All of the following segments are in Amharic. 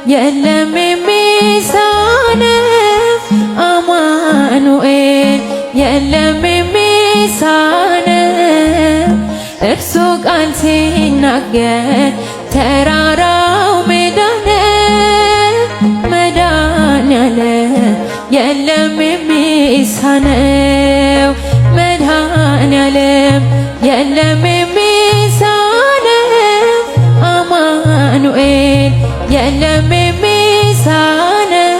የለም የሚሳነው አማኑኤል የለም የሚሳነው እርሱ ቃል ሲናገር ተራራው ሜዳ ነው። መድኃኔዓለም የለም የሚሳነው መድኃኔዓለም የለም የሚሳነው አማኑኤል የለም የሚሳነው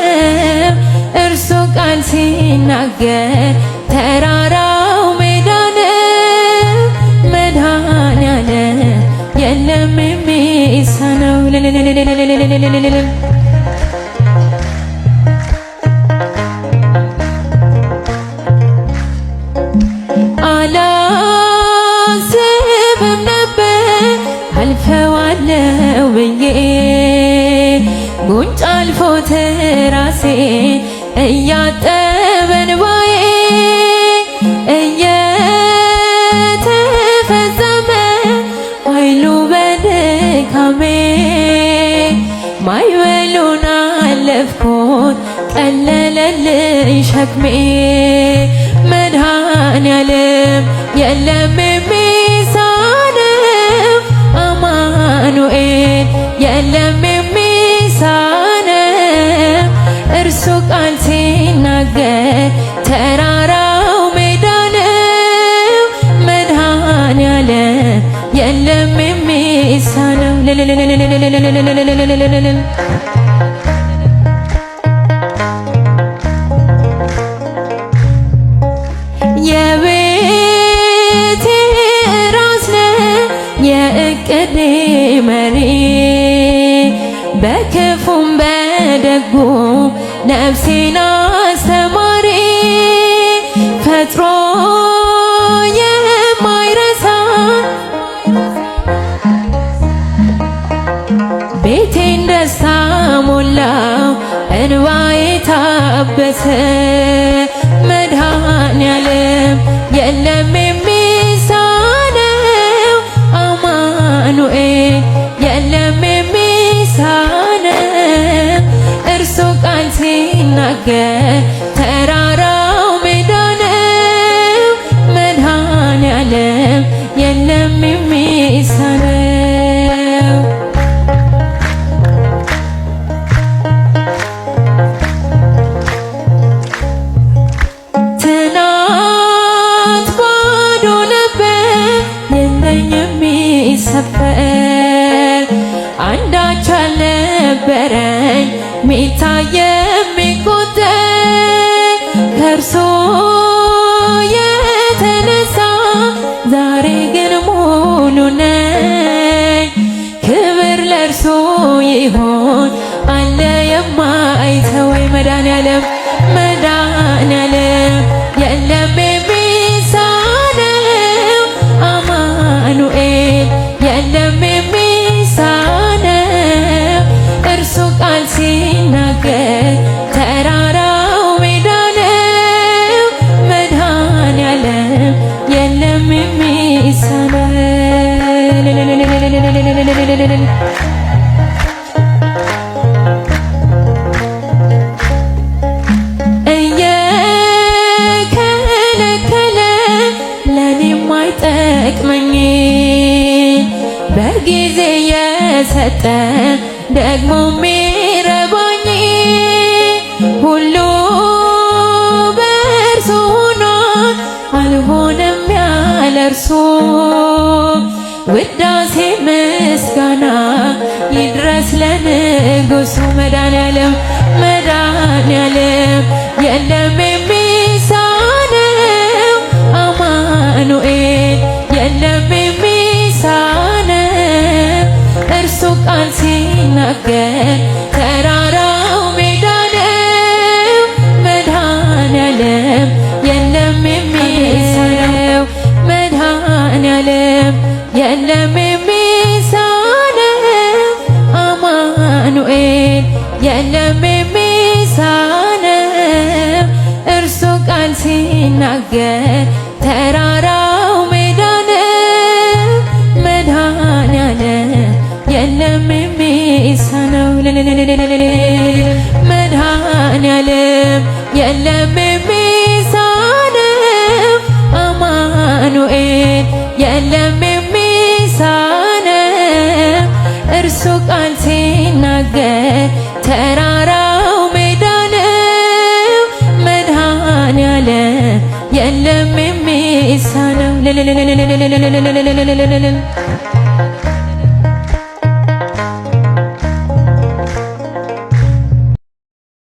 እርሱ ቃል ሲናገር ተራራው ሜዳ ነው። መድኃኔዓለም የለም የሚሳነው አላስብም ነበር አልፈዋለው ብዬ ጉንጭ አልፎት ራሴን እያጠበ እንባዬ እየተፈጸመ ኃይሉ በድካሜ ማዕበሉን አለፍኩት ቀለለልኝ ሸክሜ መድኃኔዓለም የለም የሚሳነው አማኑኤል የለም የሚሳነው እርሱ ቃል ሲናገር ተራራው ሜዳ ነው። መድኃኔዓለም የለም የሚሳነው የቤቴ ራስ ነህ የእቅዴ መሪ በክፉም በደጉም ነፍሴን አስተማሪ ፈጥሮ የማይረሳ ቤቴን ደስታ ሞላው እንባዬ ታበሰ መድኃኔዓለም የለም የሚሳነው አማኑኤል የለም የሚሳነው እርሱ ቃል ሲናገር ተራራው ሜዳ ነው። መድኃኔዓለም የለም የሚሳነው ሰፈር አንዳች አልነበረኝ ሚታይ የሚቆጠር ከእርሱ የተነሳ ዛሬ ግን ሙሉ ነኝ። ክብር ለእርሱ ይሁን አለ የማይተወኝ መድኃኔዓለም መድኃኔዓለም የለም የሚሳነው አማኑኤል የለም የሚሳነው እርሱ ቃል ሲናገር ተራራው ሜዳ ነው። መድኃኔዓለም የለም የሚሳነው እየከለከለ ለኔም አይጠቅመኝ በጊዜ የሰጠ ደግሞ ሚረባኝ ሁሉ በእርሱ ሆኗል አልሆነም ያለ እርሱ ውዳሴ ምስጋና ይድረስ ለንጉሡ መድኃኔዓለም መድኃኔዓለም የለም የሚሳነው አማኑኤል የለም የሚሳነው እርሱ ቃል ሲናገር ተራራው ሜዳ ነው። መድኃኔዓለም የለም የሚሳነው መድኃኔዓለም የለም የሚሳነው አማኑኤል የለም የሚሳነው እርሱ ቃል ሲናገር ተራራው ሜዳ ነው። መድኃኔዓለም የለም የሚሳነው መድኃኔዓለም የለም የሚሳነው አማኑኤል የለም የሚሳነው እርሱ ቃል ሲናገር ተራራው ሜዳ ነው። መድኃኔዓለም የለም የሚሳነው